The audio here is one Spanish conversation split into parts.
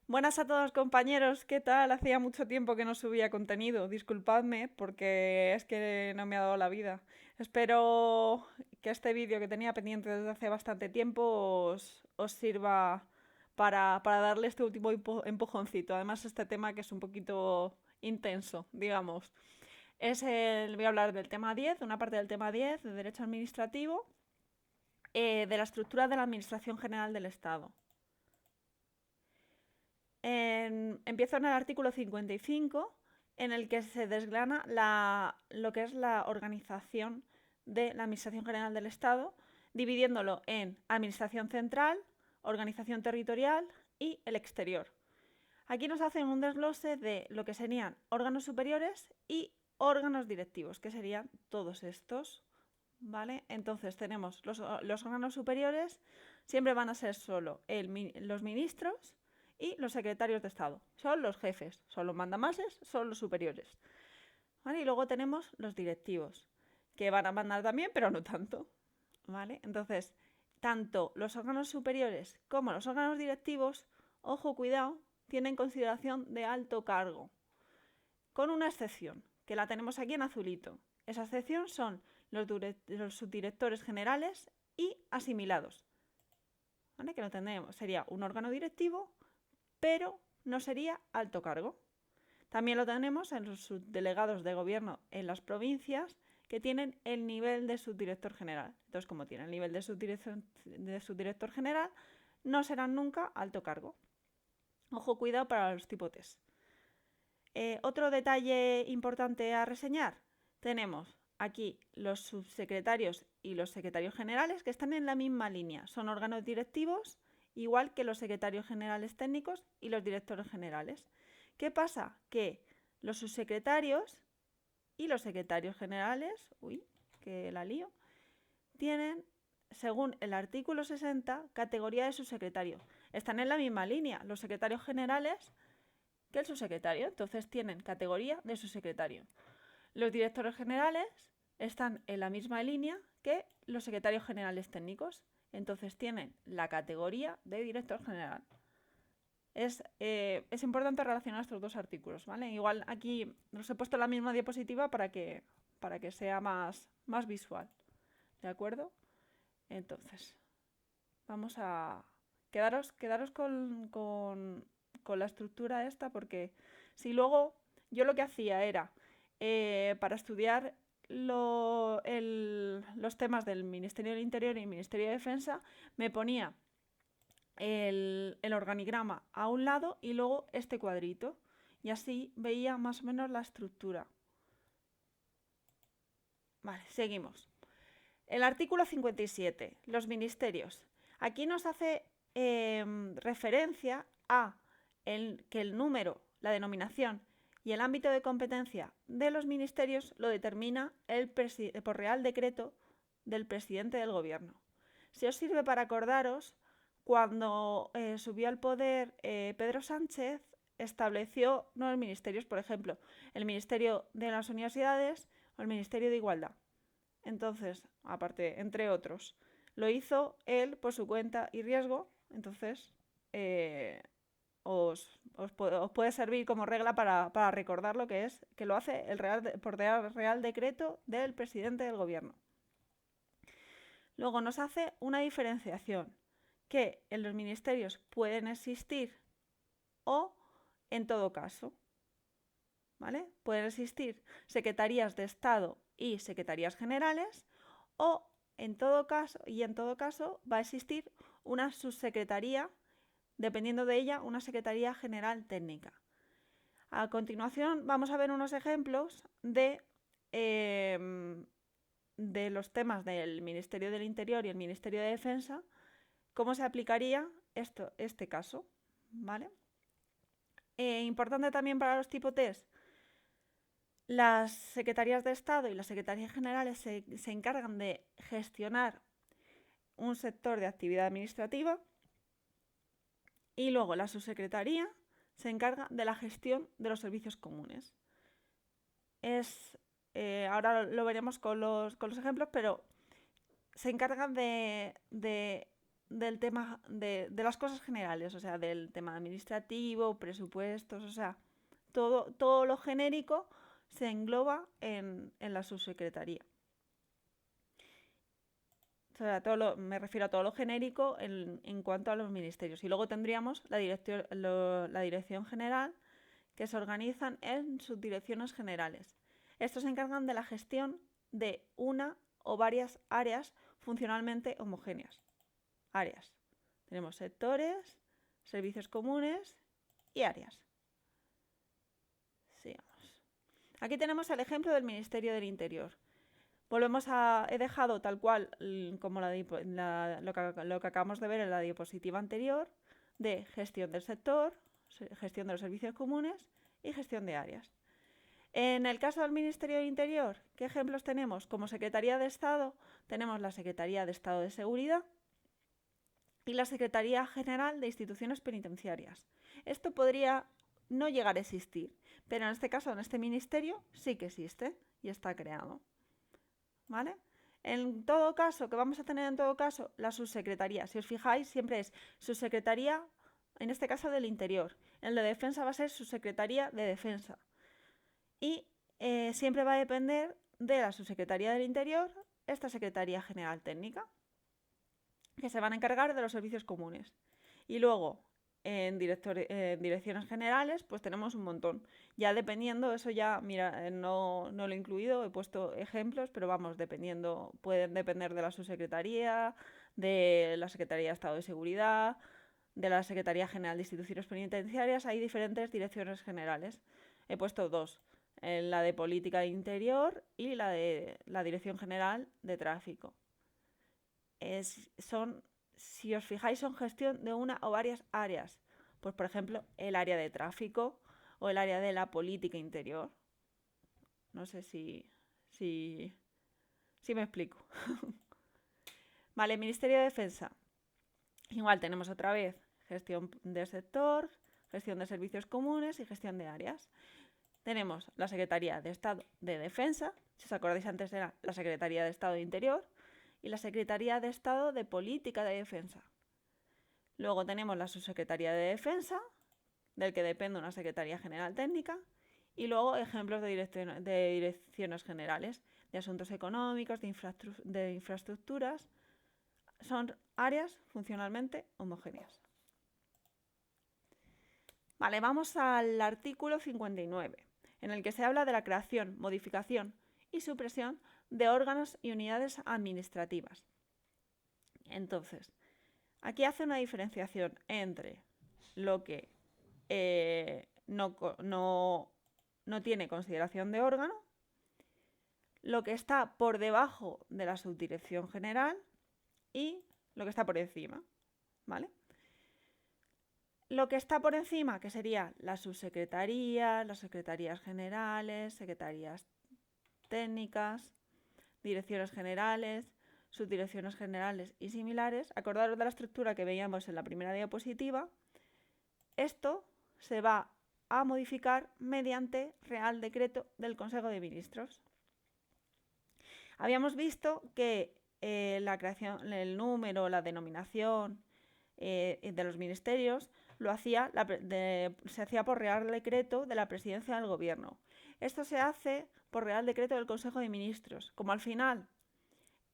Buenas a todos compañeros, ¿qué tal? Hacía mucho tiempo que no subía contenido, disculpadme porque es que no me ha dado la vida. Espero que este vídeo que tenía pendiente desde hace bastante tiempo os sirva para darle este último empujoncito. Además, este tema que es un poquito intenso, digamos. Voy a hablar del tema 10, una parte del tema 10 de Derecho Administrativo, de la estructura de la Administración General del Estado. Empiezo en el artículo 55, en el que se desgrana lo que es la organización de la Administración General del Estado, dividiéndolo en Administración Central, Organización Territorial y el Exterior. Aquí nos hacen un desglose de lo que serían órganos superiores y órganos directivos, que serían todos estos, ¿vale? Entonces tenemos los órganos superiores, siempre van a ser solo los ministros y los secretarios de Estado. Son los jefes, son los mandamases, son los superiores. ¿Vale? Y luego tenemos los directivos, que van a mandar también, pero no tanto. ¿Vale? Entonces, tanto los órganos superiores como los órganos directivos, ojo, cuidado, tienen consideración de alto cargo, con una excepción, que la tenemos aquí en azulito. Esa excepción son los subdirectores generales y asimilados. ¿Vale? Que lo tenemos, sería un órgano directivo, pero no sería alto cargo. También lo tenemos en los subdelegados de gobierno en las provincias, que tienen el nivel de subdirector general. Entonces, como tienen el nivel de subdirector general, no serán nunca alto cargo. Ojo, cuidado para los tipo test. Otro detalle importante a reseñar. Tenemos aquí los subsecretarios y los secretarios generales, que están en la misma línea. Son órganos directivos, igual que los secretarios generales técnicos y los directores generales. ¿Qué pasa? Que los subsecretarios y los secretarios generales, que la lío, tienen, según el artículo 60, categoría de subsecretario. Están en la misma línea los secretarios generales que el subsecretario, entonces tienen categoría de subsecretario. Los directores generales están en la misma línea que los secretarios generales técnicos, entonces tienen la categoría de director general. Es importante relacionar estos dos artículos, ¿vale? Igual aquí los he puesto en la misma diapositiva para que sea más visual, ¿de acuerdo? Entonces, vamos a quedaros con la estructura esta, porque si luego yo lo que hacía era, para estudiar los temas del Ministerio del Interior y Ministerio de Defensa, me ponía el organigrama a un lado y luego este cuadrito, y así veía más o menos la estructura. Vale, seguimos. El artículo 57, los ministerios. Aquí nos hace referencia a que el número, la denominación y el ámbito de competencia de los ministerios lo determina por Real Decreto del presidente del gobierno. Si os sirve para acordaros, cuando subió al poder Pedro Sánchez, estableció nuevos ministerios, por ejemplo, el Ministerio de las Universidades o el Ministerio de Igualdad. Entonces, aparte, entre otros, lo hizo él por su cuenta y riesgo. Entonces, os puede servir como regla para recordar lo que es, que lo hace por Real Decreto del presidente del gobierno. Luego nos hace una diferenciación, que en los ministerios pueden existir o en todo caso, ¿vale? Pueden existir secretarías de Estado y secretarías generales, o en todo caso va a existir una subsecretaría, dependiendo de ella, una secretaría general técnica. A continuación vamos a ver unos ejemplos de los temas del Ministerio del Interior y el Ministerio de Defensa, cómo se aplicaría este caso, ¿vale? Importante también para los tipo test. Las secretarías de Estado y las secretarías generales se encargan de gestionar un sector de actividad administrativa, y luego la subsecretaría se encarga de la gestión de los servicios comunes. Ahora lo veremos con los ejemplos, pero se encargan de del tema de las cosas generales, o sea, del tema administrativo, presupuestos, o sea, todo lo genérico se engloba en la subsecretaría. O sea, me refiero a todo lo genérico en cuanto a los ministerios. Y luego tendríamos la dirección general, que se organizan en subdirecciones generales. Estos se encargan de la gestión de una o varias áreas funcionalmente homogéneas. Áreas. Tenemos sectores, servicios comunes y áreas. Sigamos. Aquí tenemos el ejemplo del Ministerio del Interior. He dejado tal cual como lo que acabamos de ver en la diapositiva anterior, de gestión del sector, gestión de los servicios comunes y gestión de áreas. En el caso del Ministerio del Interior, ¿qué ejemplos tenemos? Como Secretaría de Estado, tenemos la Secretaría de Estado de Seguridad y la Secretaría General de Instituciones Penitenciarias. Esto podría no llegar a existir, pero en este caso, en este ministerio, sí que existe y está creado. ¿Vale? En todo caso, que vamos a tener en todo caso, la subsecretaría. Si os fijáis, siempre es subsecretaría, en este caso del Interior. En la Defensa va a ser subsecretaría de Defensa. Y siempre va a depender de la subsecretaría del Interior esta Secretaría General Técnica, que se van a encargar de los servicios comunes. Y luego, en direcciones generales, pues tenemos un montón. Ya dependiendo, eso ya, mira, no lo he incluido, he puesto ejemplos, pero vamos, dependiendo, pueden depender de la subsecretaría, de la Secretaría de Estado de Seguridad, de la Secretaría General de Instituciones Penitenciarias. Hay diferentes direcciones generales. He puesto dos, la de Política de Interior y la de la Dirección General de Tráfico. Si os fijáis, son gestión de una o varias áreas. Pues, por ejemplo, el área de tráfico o el área de la política interior. No sé si me explico. Vale, Ministerio de Defensa. Igual tenemos otra vez gestión de sector, gestión de servicios comunes y gestión de áreas. Tenemos la Secretaría de Estado de Defensa. Si os acordáis, antes era la Secretaría de Estado de Interior y la Secretaría de Estado de Política de Defensa. Luego tenemos la Subsecretaría de Defensa, del que depende una Secretaría General Técnica, y luego ejemplos de direcciones generales, de asuntos económicos, de infraestructuras. Son áreas funcionalmente homogéneas. Vale, vamos al artículo 59, en el que se habla de la creación, modificación y supresión de órganos y unidades administrativas. Entonces, aquí hace una diferenciación entre lo que no tiene consideración de órgano, lo que está por debajo de la subdirección general y lo que está por encima, ¿vale? Lo que está por encima, que sería la subsecretaría, las secretarías generales, secretarías técnicas, direcciones generales, subdirecciones generales y similares. Acordaros de la estructura que veíamos en la primera diapositiva. Esto se va a modificar mediante Real Decreto del Consejo de Ministros. Habíamos visto que la creación, el número, la denominación de los ministerios se hacía por Real Decreto de la Presidencia del Gobierno. Esto se hace por Real Decreto del Consejo de Ministros. Como al final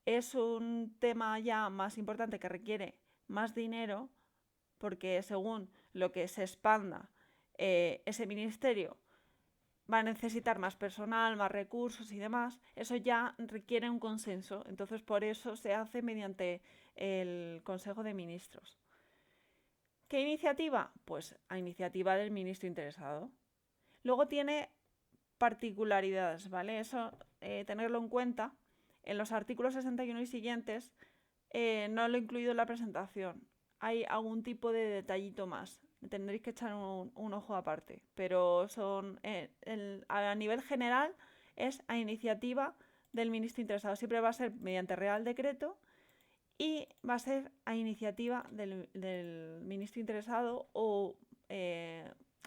es un tema ya más importante que requiere más dinero, porque según lo que se expanda ese ministerio va a necesitar más personal, más recursos y demás, eso ya requiere un consenso. Entonces, por eso se hace mediante el Consejo de Ministros. ¿Qué iniciativa? Pues a iniciativa del ministro interesado. Luego tiene particularidades, ¿vale? Eso tenerlo en cuenta. En los artículos 61 y siguientes no lo he incluido en la presentación. Hay algún tipo de detallito más. Tendréis que echar un ojo aparte. Pero a nivel general es a iniciativa del ministro interesado. Siempre va a ser mediante Real Decreto y va a ser a iniciativa del ministro interesado o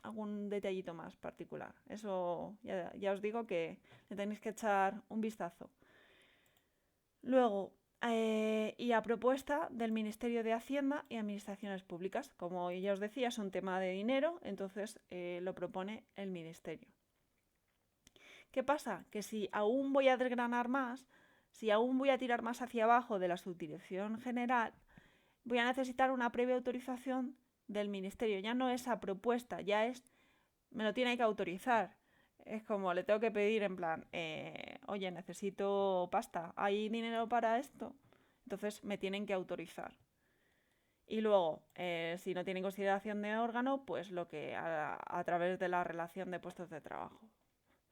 algún detallito más particular. Eso ya os digo que le tenéis que echar un vistazo. Luego, y a propuesta del Ministerio de Hacienda y Administraciones Públicas. Como ya os decía, es un tema de dinero, entonces lo propone el Ministerio. ¿Qué pasa? Que si aún voy a desgranar más, si aún voy a tirar más hacia abajo de la subdirección general, voy a necesitar una previa autorización del Ministerio. Ya no es a propuesta, ya es, me lo tiene que autorizar. Es como, le tengo que pedir en plan, oye, necesito pasta, ¿hay dinero para esto? Entonces me tienen que autorizar. Y luego, si no tienen consideración de órgano, pues lo que a través de la relación de puestos de trabajo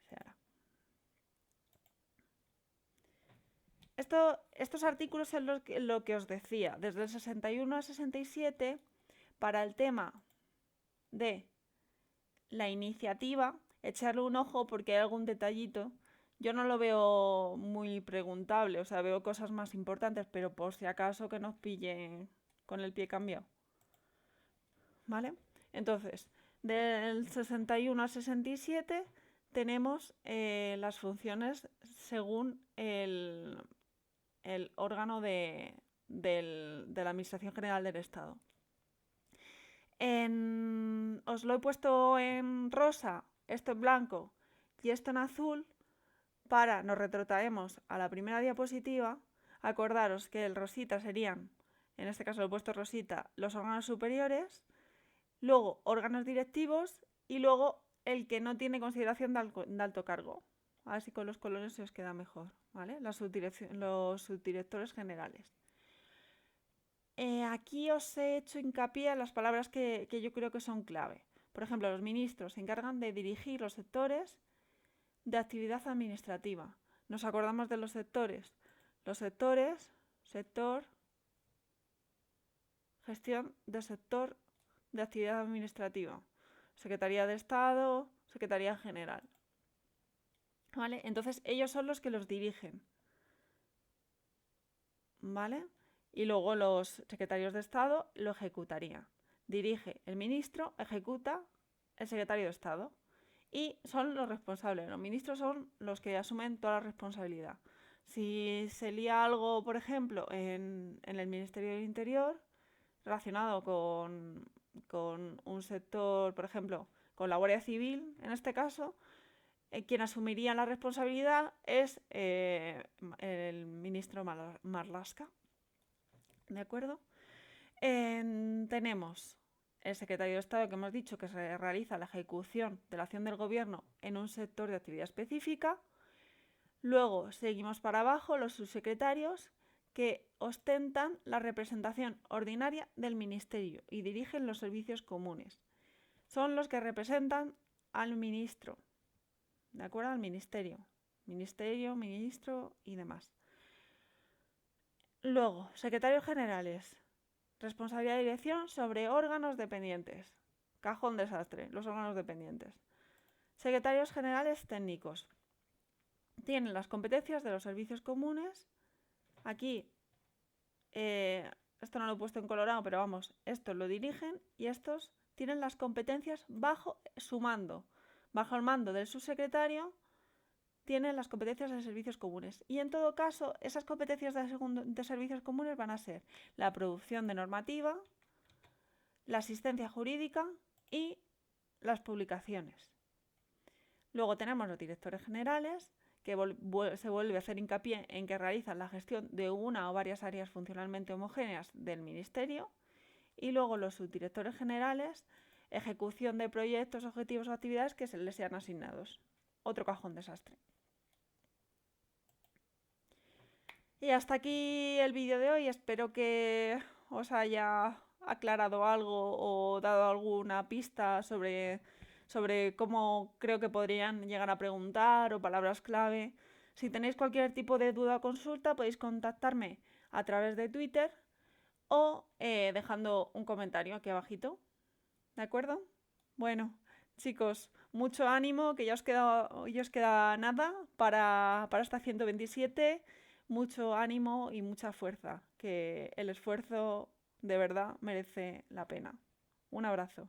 se hará. Estos artículos son lo que os decía, desde el 61 al 67, para el tema de la iniciativa, echarle un ojo porque hay algún detallito. Yo no lo veo muy preguntable, o sea, veo cosas más importantes, pero por si acaso que nos pillen con el pie cambiado. ¿Vale? Entonces, del 61 al 67 tenemos las funciones según el órgano de la Administración General del Estado. Os lo he puesto en rosa, esto en blanco y esto en azul, para, nos retrotraemos a la primera diapositiva. Acordaros que el rosita serían, en este caso lo he puesto rosita, los órganos superiores, luego órganos directivos y luego el que no tiene consideración de alto cargo. Así con los colores se os queda mejor, ¿vale? Los subdirectores generales. Aquí os he hecho hincapié en las palabras que yo creo que son clave. Por ejemplo, los ministros se encargan de dirigir los sectores de actividad administrativa. Nos acordamos de los sectores. Los sectores, sector, gestión del sector de actividad administrativa. Secretaría de Estado, Secretaría General. ¿Vale? Entonces ellos son los que los dirigen. ¿Vale? Y luego los secretarios de Estado lo ejecutarían. Dirige el ministro, ejecuta el secretario de Estado. Y son los responsables. Los ministros son los que asumen toda la responsabilidad. Si se lía algo, por ejemplo, en el Ministerio del Interior, relacionado con un sector, por ejemplo, con la Guardia Civil, en este caso, quien asumiría la responsabilidad es el ministro Marlaska. ¿De acuerdo? Tenemos el secretario de Estado, que hemos dicho que se realiza la ejecución de la acción del gobierno en un sector de actividad específica. Luego seguimos para abajo los subsecretarios, que ostentan la representación ordinaria del ministerio y dirigen los servicios comunes. Son los que representan al ministro, ¿de acuerdo? Al ministerio, ministro y demás. Luego, secretarios generales, responsabilidad de dirección sobre órganos dependientes. Cajón desastre, los órganos dependientes. Secretarios generales técnicos. Tienen las competencias de los servicios comunes. Aquí, esto no lo he puesto en colorado, pero vamos, estos lo dirigen y estos tienen las competencias bajo el mando del subsecretario, tienen las competencias de servicios comunes. Y en todo caso, esas competencias de servicios comunes van a ser la producción de normativa, la asistencia jurídica y las publicaciones. Luego tenemos los directores generales, que se vuelve a hacer hincapié en que realizan la gestión de una o varias áreas funcionalmente homogéneas del ministerio. Y luego los subdirectores generales, ejecución de proyectos, objetivos o actividades que se les sean asignados. Otro cajón desastre. Y hasta aquí el vídeo de hoy. Espero que os haya aclarado algo o dado alguna pista sobre cómo creo que podrían llegar a preguntar o palabras clave. Si tenéis cualquier tipo de duda o consulta, podéis contactarme a través de Twitter o dejando un comentario aquí abajito. ¿De acuerdo? Bueno, chicos, mucho ánimo, que ya os queda nada para esta 127. Mucho ánimo y mucha fuerza, que el esfuerzo de verdad merece la pena. Un abrazo.